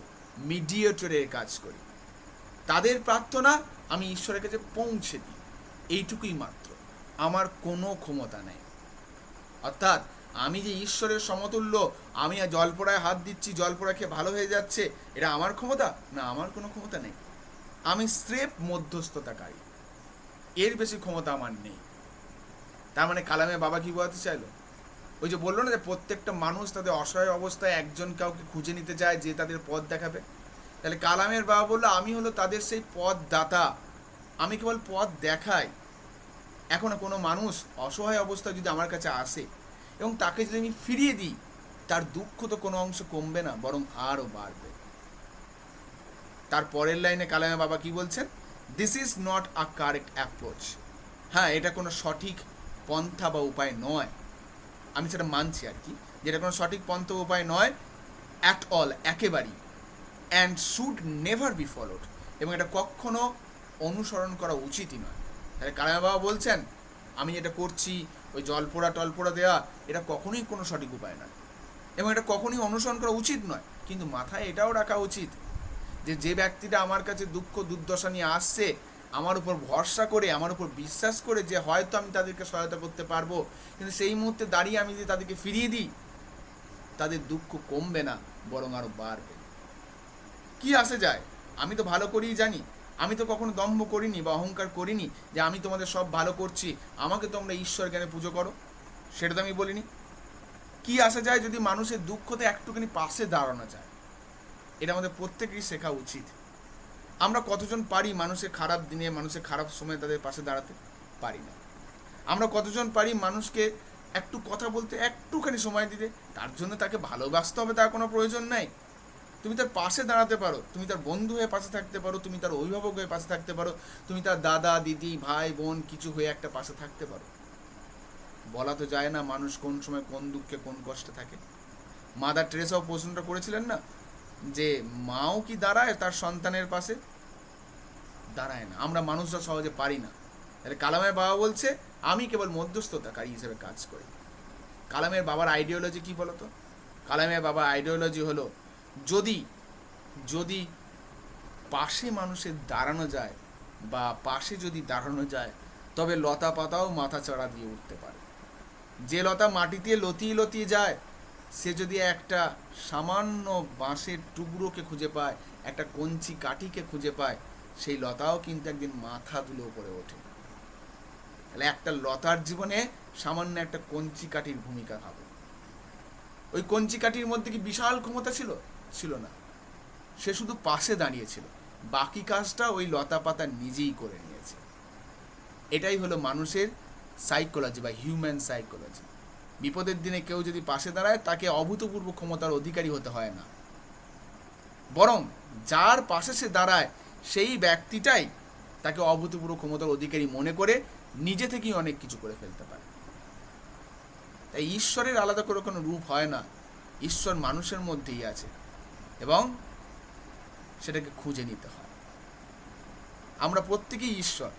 মিডিয়েটরের কাজ করি। তাদের প্রার্থনা আমি ঈশ্বরের কাছে পৌঁছে দিই, এইটুকুই মাত্র, আমার কোনো ক্ষমতা নেই। অর্থাৎ আমি যে ঈশ্বরের সমতুল্য, আমি জলপড়ায় হাত দিচ্ছি, জলপড়া খেয়ে ভালো হয়ে যাচ্ছে, এটা আমার ক্ষমতা না, আমার কোনো ক্ষমতা নেই। আমি স্রেফ মধ্যস্থতাকারী, এর বেশি ক্ষমতা আমার নেই। তার মানে কালামে বাবা কি বলতে চাইলো? ওই যে বললো না যে প্রত্যেকটা মানুষ তাদের অসহায় অবস্থায় একজন কাউকে খুঁজে নিতে যায় যে তাদের পথ দেখাবে। তাহলে কালামের বাবা বললো আমি হলো তাদের সেই পথ দাতা, আমি কেবল পথ দেখাই। এখনো কোনো মানুষ অসহায় অবস্থায় যদি আমার কাছে আসে এবং তাকে যদি আমি ফিরিয়ে দিই, তার দুঃখ তো কোনো অংশ কমবে না, বরং আরও বাড়বে। তার পরের লাইনে কালামে বাবা কি বলছেন? This is not a correct approach. হ্যাঁ, এটা কোনো সঠিক পন্থা বা উপায় নয়, আমি সেটা মানছি আর কি, যেটা কোনো সঠিক পন্থা উপায় নয় অ্যাট অল, একেবারেই। And should never be followed, এবং এটা কখনো অনুসরণ করা উচিতই নয়। তাহলে কালামে বাবা বলছেন আমি যেটা করছি, ওই জলপোড়া টলপোড়া দেওয়া, এটা কখনোই কোনো সঠিক উপায় নয় এবং এটা কখনোই অনুসরণ করা উচিত নয়। কিন্তু মাথায় এটাও রাখা উচিত যে যে ব্যক্তিটা আমার কাছে দুঃখ দুর্দশা নিয়ে আসছে, আমার উপর ভরসা করে, আমার উপর বিশ্বাস করে যে হয়তো আমি তাদেরকে সহায়তা করতে পারবো, কিন্তু সেই মুহূর্তে দাঁড়িয়ে আমি যদি তাদেরকে ফিরিয়ে দিই, তাদের দুঃখ কমবে না, বরং আরও বাড়বে। কি আসে যায়? আমি তো ভালো করেই জানি, আমি তো কখনো দম্ভ করিনি বা অহংকার করিনি যে আমি তোমাদের সব ভালো করছি, আমাকে তোমরা ঈশ্বর জ্ঞানে পুজো করো, সেটা তো আমি বলিনি। কি আসা যায় যদি মানুষের দুঃখতে একটুখানি পাশে দাঁড়ানো যায়? এটা আমাদের প্রত্যেকেরই শেখা উচিত। আমরা কতজন পারি মানুষের খারাপ দিনে, মানুষের খারাপ সময় তাদের পাশে দাঁড়াতে? পারি না। আমরা কতজন পারি মানুষকে একটু কথা বলতে, একটুখানি সময় দিতে? তার জন্য তাকে ভালোবাসতে হবে তার কোনো প্রয়োজন নেই। তুমি তার পাশে দাঁড়াতে পারো, তুমি তার বন্ধু হয়ে পাশে থাকতে পারো, তুমি তার অভিভাবক হয়ে পাশে থাকতে পারো, তুমি তার দাদা দিদি ভাই বোন কিছু হয়ে একটা পাশে থাকতে পারো। বলা তো যায় না মানুষ কোন সময় কোন দুঃখে কোন কষ্টে থাকে। মাদার টেরেসাও প্রশ্নটা করেছিলেন না যে মাও কি দাঁড়ায় তার সন্তানের পাশে? দাঁড়ায় না। আমরা মানুষরা সহজে পারি না। তাহলে কালামের বাবা বলছে আমি কেবল মধ্যস্থতাকারী হিসেবে কাজ করি। কালামের বাবার আইডিওলজি কি বলতো? কালামের বাবার আইডিওলজি হলো যদি যদি পাশে মানুষের দাঁড়ানো যায়, বা পাশে যদি দাঁড়ানো যায়, তবে লতা পাতাও মাথা চাড়া দিয়ে উঠতে পারে। যে লতা মাটিতে লতিয়ে লতিয়ে যায়, সে যদি একটা সামান্য বাঁশের টুকরোকে খুঁজে পায়, একটা কঞ্চি কাঠিকে খুঁজে পায়, সেই লতাও কিন্তু একদিন মাথা তুলে উপরে ওঠে। তাহলে একটা লতার জীবনে সামান্য একটা কঞ্চি কাঠির ভূমিকা হবে। ওই কঞ্চি কাঠির মধ্যে কি বিশাল ক্ষমতা ছিল? ছিল না। সে শুধু পাশে দাঁড়িয়েছিল, বাকি কাজটা ওই লতা পাতা নিজেই করে নিয়েছে। এটাই হলো মানুষের সাইকোলজি বা হিউম্যান সাইকোলজি। বিপদের দিনে কেউ যদি পাশে দাঁড়ায়, তাকে অভূতপূর্ব ক্ষমতার অধিকারী হতে হয় না, বরং যার পাশে সে দাঁড়ায় সেই ব্যক্তিটাই তাকে অভূতপূর্ব ক্ষমতার অধিকারী মনে করে নিজে থেকেই অনেক কিছু করে ফেলতে পারে। তাই ঈশ্বরের আলাদা করে কোনো রূপ হয় না, ঈশ্বর মানুষের মধ্যেই আছে এবং সেটাকে খুঁজে নিতে হয়। আমরা প্রত্যেকেই ঈশ্বর,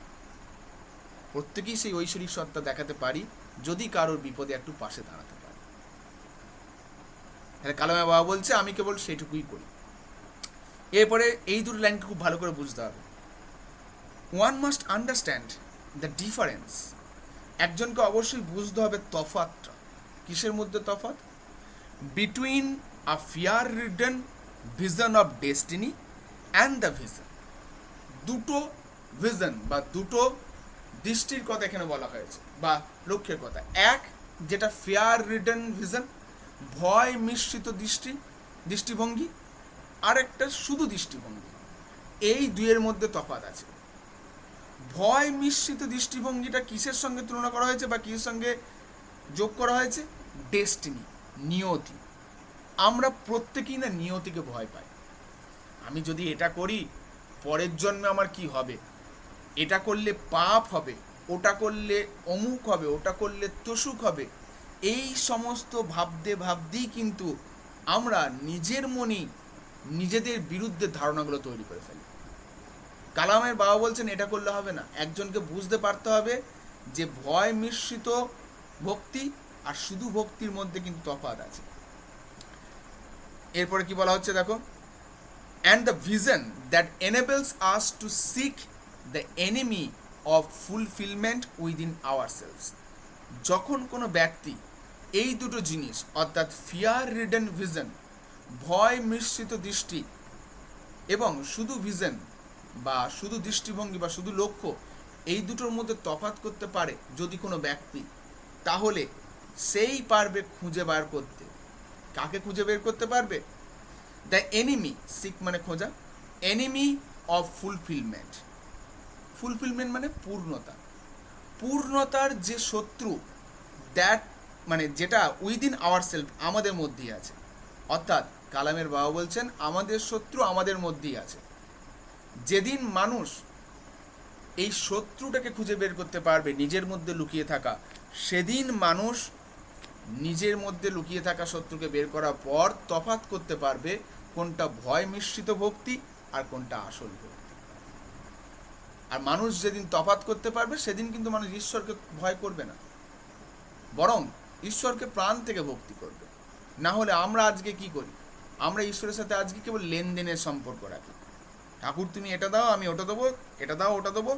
প্রত্যেকেই সেই ঐশ্বরিক সত্তা দেখাতে পারি যদি কারোর বিপদে একটু পাশে দাঁড়াতে পারি। তাহলে কালামে বাবা বলছে আমি কেবল সেটুকুই করি। এরপরে এই দুটো লাইনকে খুব ভালো করে বুঝতে হবে। One must understand the difference. একজনকে অবশ্যই বুঝতে হবে তফাৎটা। কিসের মধ্যে তফাৎ? Between a fear ridden vision of destiny and the vision. দুটো ভিশন বা দুটো দৃষ্টির কথা এখানে বলা হয়েছে, বা লক্ষ্যের কথা। এক, যেটা ফিয়ার রিডেন ভিশন, ভয় মিশ্রিত দৃষ্টিভঙ্গি, আর একটা শুধু দৃষ্টিভঙ্গি। এই দুইয়ের মধ্যে তফাৎ আছে। ভয় মিশ্রিত দৃষ্টিভঙ্গিটা কিসের সঙ্গে তুলনা করা হয়েছে বা কিসের সঙ্গে যোগ করা হয়েছে? ডেস্টিনি, নিয়তি। আমরা প্রত্যেকেই না নিয়তিকে ভয় পাই। আমি যদি এটা করি, পরের জন্মে আমার কি হবে, এটা করলে পাপ হবে, ওটা করলে অমুক হবে, ওটা করলে তসুক হবে, এই সমস্ত ভাবতে ভাবতেই কিন্তু আমরা নিজের মনেই নিজেদের বিরুদ্ধে ধারণাগুলো তৈরি করে ফেলি। কালামের বাবা বলছেন এটা করলে হবে না। একজনকে বুঝতে পারতে হবে যে ভয় মিশ্রিত ভক্তি আর শুধু ভক্তির মধ্যে কিন্তু তফাৎ আছে। এরপরে কি বলা হচ্ছে দেখো, and the vision that enables us to seek the enemy of fulfillment within ourselves. যখন কোনো ব্যক্তি এই দুটো জিনিস অর্থাৎ ফিয়ার রিডেন ভিশন, ভয় মিশ্রিত দৃষ্টি, এবং শুধু ভিশন বা শুধু দৃষ্টিভঙ্গি বা শুধু লক্ষ্য, এই দুটোর মধ্যে তফাৎ করতে পারে যদি কোনো ব্যক্তি, তাহলে সেই পারবে খুঁজে বার করতে। কাকে খুঁজে বের করতে পারবে? দ্য এনিমি, সিক মানে খোঁজা, এনিমি অফ ফুলফিলমেন্ট। ফুলফিলমেন্ট মানে পূর্ণতা, পূর্ণতার যে শত্রু, দ্যাট মানে যেটা উইদিন আওয়ার সেলফ, আমাদের মধ্যেই আছে। অর্থাৎ কালামের বাবা বলছেন আমাদের শত্রু আমাদের মধ্যেই আছে। যেদিন মানুষ এই শত্রুটাকে খুঁজে বের করতে পারবে নিজের মধ্যে লুকিয়ে থাকা, সেদিন মানুষ নিজের মধ্যে লুকিয়ে থাকা শত্রুকে বের করার পর তফাৎ করতে পারবে কোনটা ভয় মিশ্রিত ভক্তি আর কোনটা আসল ভক্তি। আর মানুষ যেদিন তফাৎ করতে পারবে সেদিন কিন্তু মানুষ ঈশ্বরকে ভয় করবে না, বরং ঈশ্বরকে প্রাণ থেকে ভক্তি করবে। না হলে আমরা আজকে কি করি? আমরা ঈশ্বরের সাথে আজকে কেবল লেনদেনের সম্পর্ক রাখি। ঠাকুর তুমি এটা দাও, আমি ওটা দেবো, এটা দাও, ওটা দেবো।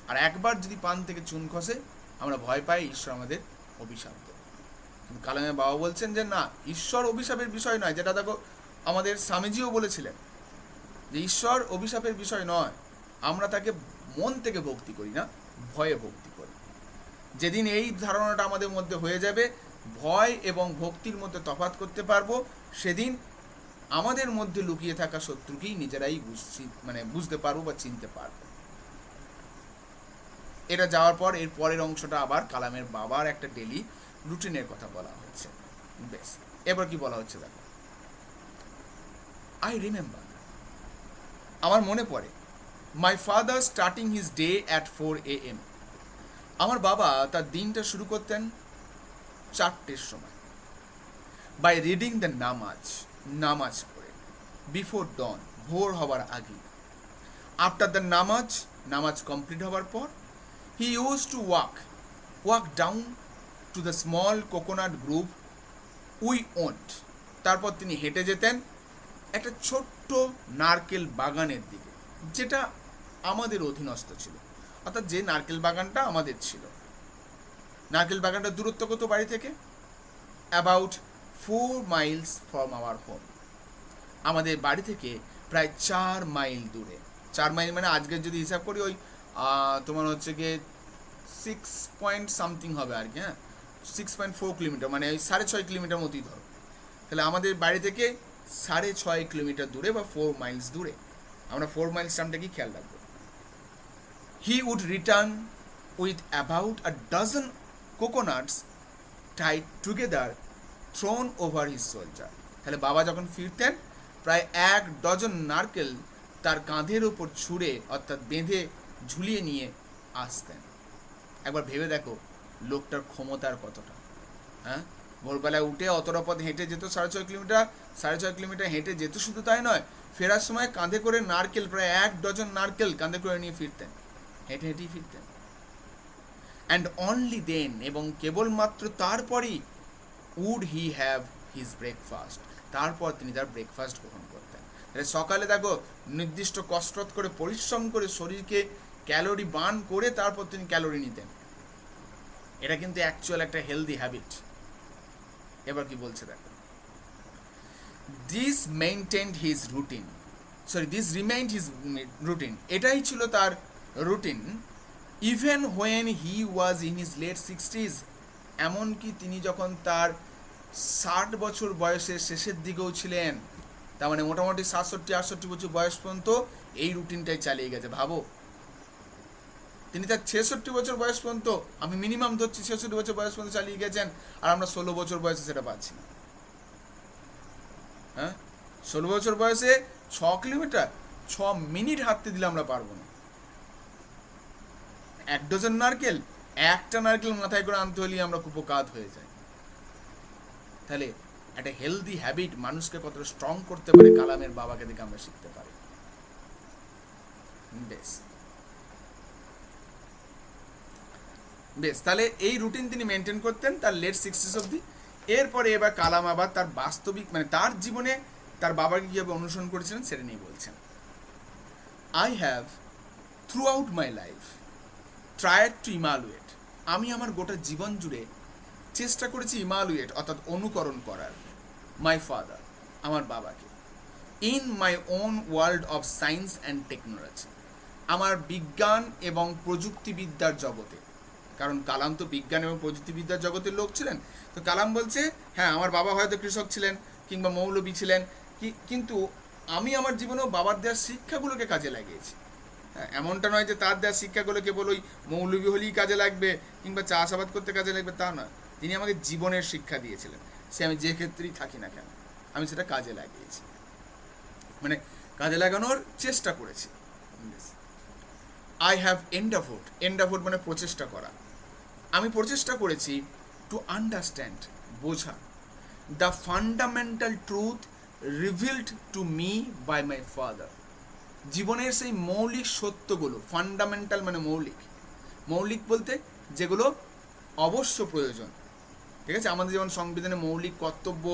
আর একবার যদি পান থেকে চুন খসে আমরা ভয় পাই ঈশ্বর আমাদের অভিশাপ দেবে। কিন্তু কালামের বাবা বলছেন যে না, ঈশ্বর অভিশাপের বিষয় নয়। যেটা দেখো আমাদের স্বামীজিও বলেছিলেন যে ঈশ্বর অভিশাপের বিষয় নয়, আমরা তাকে মন থেকে ভক্তি করি না, ভয়ে ভক্তি করি। যেদিন এই ধারণাটা আমাদের মধ্যে হয়ে যাবে, ভয় এবং ভক্তির মধ্যে তফাৎ করতে পারবো, সেদিন আমাদের মধ্যে লুকিয়ে থাকা শত্রুকেই নিজেরাই বুঝতে পারবো বা চিনতে পারবো। এটা যাওয়ার পর এর পরের অংশটা আবার কালামের বাবার একটা ডেলি রুটিনের কথা বলা হচ্ছে। বেশ, এবার কি বলা হচ্ছে দেখো। আই রিমেম্বার, আমার মনে পড়ে, my father starting his day at 4 AM। আমার বাবা তার দিনটা শুরু করতেন 4টের সময়, বাই রিডিং দ্য নামাজ, নামাজ পড়ে, বিফোর ডন, ভোর হবার আগে। আফটার দ্য নামাজ, নামাজ কমপ্লিট হবার পর, he use to walk down to the small coconut group we won't. তারপর তিনি হেঁটে যেতেন একটা ছোট্ট নারকেল বাগানের দিকে, যেটা আমাদের অধীনস্থ ছিল। অর্থাৎ যে নারকেল বাগানটা আমাদের ছিল, নারকেল বাগানটার দূরত্ব কত বাড়ি থেকে? About 4 miles from our home. আমাদের বাড়ি থেকে প্রায় 4 মাইল দূরে। 4 মাইল মানে আজকের যদি হিসাব করি ওই তোমার হচ্ছে গিয়ে 6 হবে আর কি, হ্যাঁ 6.4 কিলোমিটার, মানে ওই 6.5 কিলোমিটার মতোই ধরো। তাহলে আমাদের বাড়ি থেকে 6.5 কিলোমিটার দূরে বা 4 মাইলস দূরে। আমরা 4 মাইলস টার্মটাকে খেয়াল রাখবো। He would return with about a dozen coconuts tied together thrown over his shoulder। তাহলে বাবা যখন ফিরতেন প্রায় 1 ডজন নারকেল তার কাঁধের ওপর ছুঁড়ে অর্থাৎ বেঁধে ঝুলিয়ে নিয়ে আসতেন। একবার ভেবে দেখো লোকটার ক্ষমতার কতটা। হ্যাঁ, ভোরবেলায় উঠে অতটা পথ হেঁটে যেত, 6.5 কিলোমিটার, 6.5 কিলোমিটার হেঁটে যেত। শুধু তাই নয়, ফেরার সময় কাঁধে করে নারকেল, প্রায় 1 ডজন নারকেল কাঁধে করে নিয়ে ফিরতেন, হেঁটে হেঁটেই ফিরতেন। অ্যান্ড অনলি দেন, এবং কেবলমাত্র তারপরেই would he have his breakfast, তারপর তিনি তার ব্রেকফাস্ট গ্রহণ করতেন। তাহলে সকালে দেখো নির্দিষ্ট কসরত করে পরিশ্রম করে শরীরকে ক্যালোরি বার্ন করে তারপর তিনি ক্যালোরি নিতেন। এটা কিন্তু অ্যাকচুয়াল একটা হেলদি হ্যাবিট। এবার কি বলছে দেখো, this maintained his routine, this remained his routine, এটাই ছিল তার রুটিন। Even when he was in his late 60s, এমনকি তিনি যখন তার 60 বছর বয়সের শেষের দিকেও ছিলেন, তার মানে মোটামুটি 67-68 বছর বয়স পর্যন্ত এই রুটিনটাই চালিয়ে গেছে। ভাবো, তিনি তার 66 বছর বয়স পর্যন্ত, আমি মিনিমাম ধরছি 66 বছর বয়স পর্যন্ত চালিয়ে গেছেন, আর আমরা 16 বছর বয়সে সেটা পাচ্ছি না। হ্যাঁ, 16 বছর বয়সে 6 কিলোমিটার 6 মিনিট হাঁটতে দিলে আমরা পারবো না। 1 ডজন নারকেল, একটা নারকেল মাথায় করে আনতে হলেই আমরা কুপোকাত হয়ে যাই। তাহলে একটা হেলদি হ্যাবিট মানুষকে কতটা স্ট্রং করতে পারে কালামের বাবাকে দেখে আমরা শিখতে পারি। বেশ বেশ, তাহলে এই রুটিন তিনি মেনটেন করতেন তার লেট 60s অবধি। এরপরে এবার কালাম আবার তার বাস্তবিক মানে তার জীবনে তার বাবাকে কীভাবে অনুসরণ করেছিলেন সেটা নিয়ে বলছেন। I have throughout my life tried to emulate, আমি আমার গোটা জীবন জুড়ে চেষ্টা করেছি ইমালুয়েট অর্থাৎ অনুকরণ করার, মাই ফাদার, আমার বাবাকে, in my own world of science and technology, আমার বিজ্ঞান এবং প্রযুক্তিবিদ্যার জগতে, কারণ কালাম তো বিজ্ঞান এবং প্রযুক্তিবিদ্যার জগতের লোক ছিলেন, তো কালাম বলছে হ্যাঁ আমার বাবা হয়তো কৃষক ছিলেন কিংবা মৌলবী ছিলেন, কিন্তু আমি আমার জীবনেও বাবার দেওয়ার শিক্ষাগুলোকে কাজে লাগিয়েছি। হ্যাঁ, এমনটা নয় যে তার দেওয়ার শিক্ষাগুলো কেবল ওই মৌলবী হলেই কাজে লাগবে কিংবা চাষাবাদ করতে কাজে লাগবে, তা নয়। তিনি আমাকে জীবনের শিক্ষা দিয়েছিলেন, সে আমি যে ক্ষেত্রেই থাকি না কেন আমি সেটা কাজে লাগিয়েছি, মানে কাজে লাগানোর চেষ্টা করেছি। আই হ্যাভ এন্ডাভোর্ড মানে প্রচেষ্টা করা। আমি প্রচেষ্টা করেছি টু আন্ডারস্ট্যান্ড, বোঝা, the fundamental truth revealed to me by my father. জীবনের সেই মৌলিক সত্যগুলো, ফান্ডামেন্টাল মানে মৌলিক, মৌলিক বলতে যেগুলো অবশ্য প্রয়োজন, ঠিক আছে, আমাদের যেমন সংবিধানে মৌলিক কর্তব্য,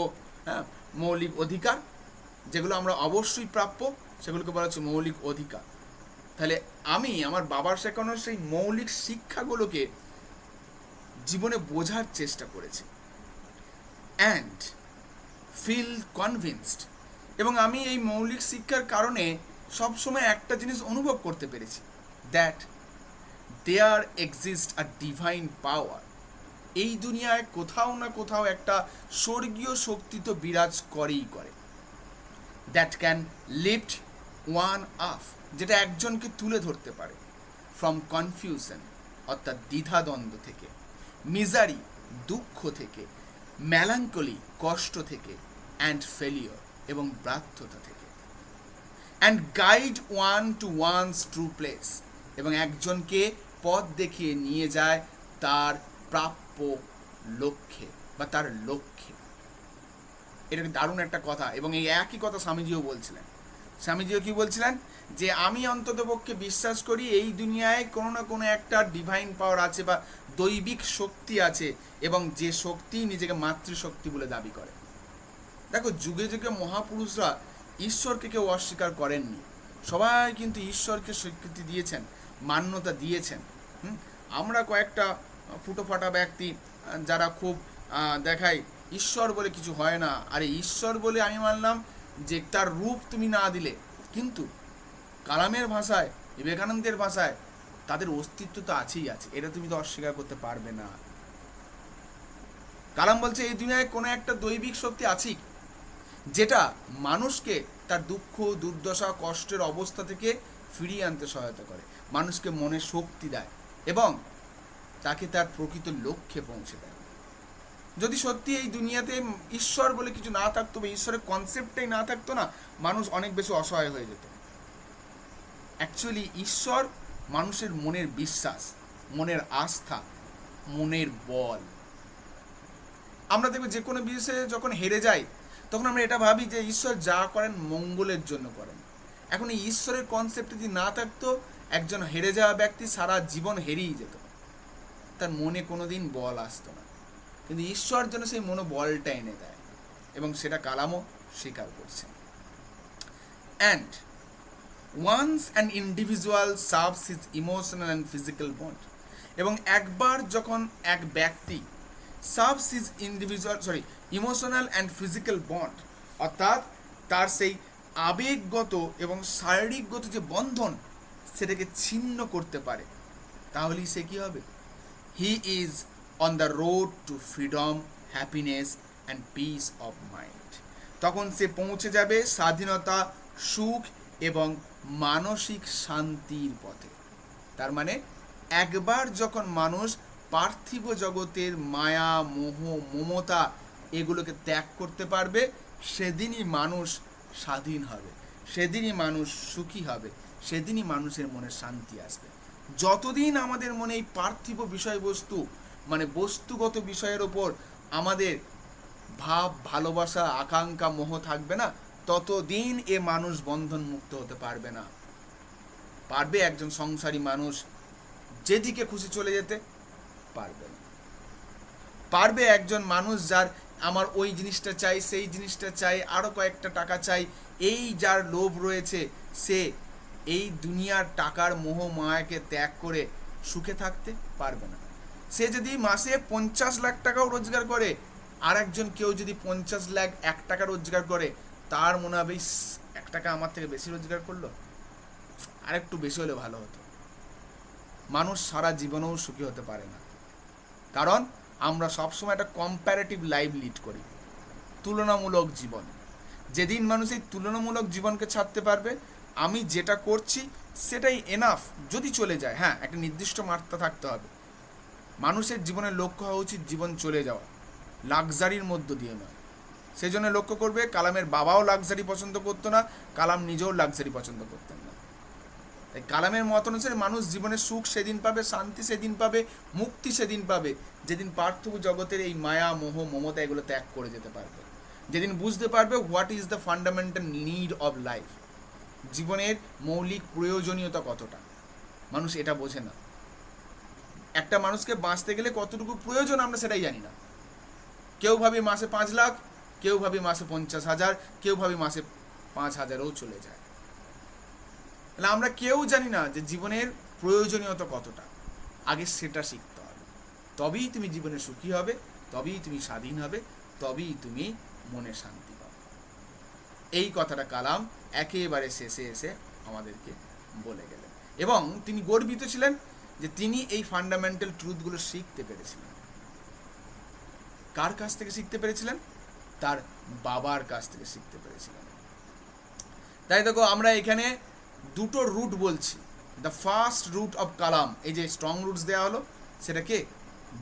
হ্যাঁ, মৌলিক অধিকার, যেগুলো আমরা অবশ্যই প্রাপ্য সেগুলোকে বলা হচ্ছে মৌলিক অধিকার। তাহলে আমি আমার বাবার শেখানোর সেই মৌলিক শিক্ষাগুলোকে জীবনে বোঝার চেষ্টা করেছি, অ্যান্ড ফিল কনভিন্সড, এবং আমি এই মৌলিক শিক্ষার কারণে সবসময় একটা জিনিস অনুভব করতে পেরেছি, that there exist a divine power. এই দুনিয়ায় কোথাও না কোথাও একটা স্বর্গীয় শক্তি তো বিরাজ করেই করে, that can lift one up, যেটা একজনকে তুলে ধরতে পারে, ফ্রম কনফিউশন অর্থাৎ দ্বিধাদ্বন্দ্ব থেকে, মিজারি দুঃখ থেকে, মেলাঙ্কলি কষ্ট থেকে, অ্যান্ড ফেলিওর এবং ব্যর্থতা থেকে, and guide one to one's true place, এবং একজনকে পথ দেখিয়ে নিয়ে যায় তার প্রাপ্য লক্ষ্যে বা তার লক্ষ্যে। এটা দারুণ একটা কথা, এবং এই একই কথা স্বামীজিও বলছিলেন। স্বামীজিও কি বলছিলেন, যে আমি অন্ততপক্ষে বিশ্বাস করি এই দুনিয়ায় কোনো না কোনো একটা ডিভাইন পাওয়ার আছে বা দৈবিক শক্তি আছে, এবং যে শক্তি নিজেকে মাতৃশক্তি বলে দাবি করে। দেখো, যুগে যুগে মহাপুরুষরা ঈশ্বরকে কেউ অস্বীকার করেননি, সবাই কিন্তু ঈশ্বরকে স্বীকৃতি দিয়েছেন, মান্যতা দিয়েছেন। আমরা কয়েকটা ফুটোফাটা ব্যক্তি যারা খুব দেখায় ঈশ্বর বলে কিছু হয় না, আরে ঈশ্বর বলে আমি মানলাম যে তার রূপ তুমি না দিলে, কিন্তু কালামের ভাষায়, বিবেকানন্দের ভাষায় তাদের অস্তিত্ব তো আছেই আছে, এটা তুমি তো অস্বীকার করতে পারবে না। কালাম বলছে এই দুনিয়ায় কোনো একটা দৈবিক শক্তি আছেই, যেটা মানুষকে তার দুঃখ, দুর্দশা, কষ্টের অবস্থা থেকে ফিরিয়ে আনতে সহায়তা করে, মানুষকে মনে শক্তি দেয় এবং তাকে তার প্রকৃত লক্ষ্যে পৌঁছে দেয়। যদি সত্যি এই দুনিয়াতে ঈশ্বর বলে কিছু না থাকতো বা ঈশ্বরের কনসেপ্টটাই না থাকতো না, মানুষ অনেক বেশি অসহায় হয়ে যেত। অ্যাকচুয়ালি ঈশ্বর মানুষের মনের বিশ্বাস, মনের আস্থা, মনের বল। আমরা দেখব যে কোনো বিষয়ে যখন হেরে যাই তখন আমরা এটা ভাবি যে ঈশ্বর যা করেন মঙ্গলের জন্য করেন। এখন এই ঈশ্বরের কনসেপ্ট যদি না থাকতো, একজন হেরে যাওয়া ব্যক্তি সারা জীবন হেরেই যেত, তার মনে কোনো দিন বল আসতো না। কিন্তু ঈশ্বর যেন সেই মনোবলটা এনে দেয়, এবং সেটা কালামও স্বীকার করছে। And once an individual serves his emotional and physical bond, এবং একবার যখন এক ব্যক্তি serves his emotional and physical bond, অর্থাৎ তার সেই আবেগগত এবং শারীরিকগত যে বন্ধন সেটাকে ছিন্ন করতে পারে, তাহলেই সে কী হবে? He is on the road two freedom, happiness and piece of mind. তখন সে পৌঁছে যাবে স্বাধীনতা, সুখ এবং মানসিক শান্তির পথে। তার মানে একবার যখন মানুষ পার্থিব জগতের মায়া, মোহ, মমতা এগুলোকে ত্যাগ করতে পারবে, সেদিনই মানুষ স্বাধীন হবে, সেদিনই মানুষ সুখী হবে, সেদিনই মানুষের মনে শান্তি আসবে। যতদিন আমাদের মনে এই পার্থিব বিষয়বস্তু মানে বস্তুগত বিষয়ের ওপর আমাদের ভাব, ভালোবাসা, আকাঙ্ক্ষা, মোহ থাকবে না, ততদিন এ মানুষ বন্ধন মুক্ত হতে পারবে না। পারবে একজন সংসারী মানুষ যেদিকে খুশি চলে যেতে? পারবে না। পারবে একজন মানুষ যার আমার ওই জিনিসটা চাই, সেই জিনিসটা চাই, আরও কয়েকটা টাকা চাই, এই যার লোভ রয়েছে, সে এই দুনিয়ার টাকার মোহ মায়াকে ত্যাগ করে সুখে থাকতে পারবে না। সে যদি মাসে 50 লাখ টাকাও রোজগার করে, আর একজন কেউ যদি 50 লাখ 1 টাকা রোজগার করে, তার মনে হবে 1 টাকা আমার থেকে বেশি রোজগার করলো, আরেকটু বেশি হলে ভালো হতো। মানুষ সারা জীবনেও সুখী হতে পারে না, কারণ আমরা সবসময় একটা কম্প্যারেটিভ লাইফ লিড করি, তুলনামূলক জীবন। যেদিন মানুষ এই তুলনামূলক জীবনকে ছাড়তে পারবে, আমি যেটা করছি সেটাই এনাফ, যদি চলে যায়, হ্যাঁ একটা নির্দিষ্ট মাত্রা থাকতে হবে। মানুষের জীবনের লক্ষ্য হওয়া উচিত জীবন চলে যাওয়া, লাক্সারির মধ্য দিয়ে নয়। সেই জন্য লক্ষ্য করবে, কালামের বাবাও লাক্সারি পছন্দ করতো না, কালাম নিজেও লাক্সারি পছন্দ করতেন না। তাই কালামের মত অনুসারে মানুষ জীবনের সুখ সেদিন পাবে, শান্তি সেদিন পাবে, মুক্তি সেদিন পাবে, যেদিন পার্থিব জগতের এই মায়া মোহ মমতা এগুলো ত্যাগ করে যেতে পারবে, যেদিন বুঝতে পারবে what is the fundamental need of life, জীবনের মৌলিক প্রয়োজনীয়তা কতটা। মানুষ এটা বোঝে না। একটা মানুষকে বাঁচতে গেলে কতটুকু প্রয়োজন আমরা সেটাই জানি না। কেউ ভাবে মাসে 5 লাখ, কেউ ভাবে মাসে 50,000, কেউ ভাবে মাসে 5,000ও চলে যায়। তাহলে আমরা কেউ জানি না যে জীবনের প্রয়োজনীয়তা কতটা। আগে সেটা শিখতে হবে, তবেই তুমি জীবনে সুখী হবে, তবেই তুমি স্বাধীন হবে, তবেই তুমি মনে শান্তি পাবে। এই কথাটা কালাম একেবারে শেষে এসে আমাদেরকে বলে গেলেন, এবং তিনি গর্বিত ছিলেন যে তিনি এই ফান্ডামেন্টাল ট্রুথগুলো শিখতে পেরেছিলেন। কার কাছ থেকে শিখতে পেরেছিলেন? তার বাবার কাছ থেকে শিখতে পেরেছিলেন। তাই দেখো আমরা এখানে দুটো রুট বলছি। দ্য ফার্স্ট রুট অফ কালাম, এই যে স্ট্রং রুটস দেওয়া হলো, সেটা কে?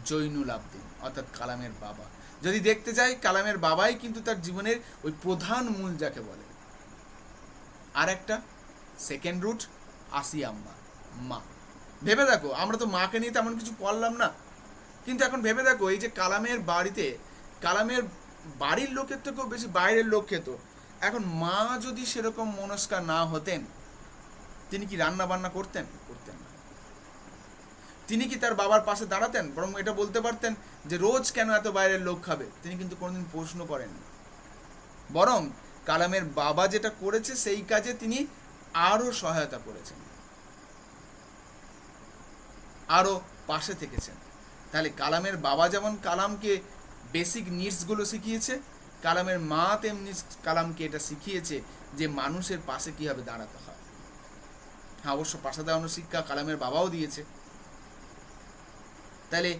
জৈনুল আবদিন, অর্থাৎ কালামের বাবা। যদি দেখতে চাই, কালামের বাবাই কিন্তু তার জীবনের ওই প্রধান মূল যাকে বলে। আর একটা সেকেন্ড রুট, আসিয়া আম্মা, মা। ভেবে দেখো, আমরা তো মাকে নিয়ে তেমন কিছু করলাম না, কিন্তু এখন ভেবে দেখো, এই যে কালামের বাড়িতে, কালামের বাড়ির লোকের থেকেও বেশি বাইরের লোক খেত। এখন মা যদি সেরকম মনস্কার না হতেন, তিনি কি রান্না বান্না করতেন? করতেন না। তিনি কি তার বাবার পাশে দাঁড়াতেন? বরং এটা বলতে পারতেন যে রোজ কেন এত বাইরের লোক খাবে? তিনি কিন্তু কোনোদিন প্রশ্ন করেননি। বরং কালামের বাবা যেটা করেছে সেই কাজে তিনি আরো সহায়তা করেছেন, আরো পাশে থেকেছেন। তাহলে কালামের বাবা যেমন কালামকে বেসিক নিডসগুলো শিখিয়েছে, কালামের মা তেমনি কালামকে এটা শিখিয়েছে যে মানুষের পাশে কীভাবে দাঁড়াতে হয়। হ্যাঁ, অবশ্য পাশে দাঁড়ানোর শিক্ষা কালামের বাবাও দিয়েছে। তাহলে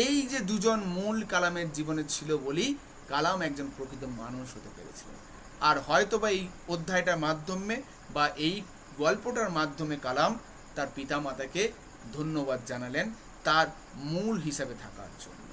এই যে দুজন মূল কালামের জীবনে ছিল বলেই কালাম একজন প্রকৃত মানুষ হতে পেরেছিলেন। আর হয়তো বা এই অধ্যায়টার মাধ্যমে বা এই গল্পটার মাধ্যমে কালাম তার পিতামাতাকে ধন্যবাদ জানালেন তার মূল হিসাবে থাকার জন্য।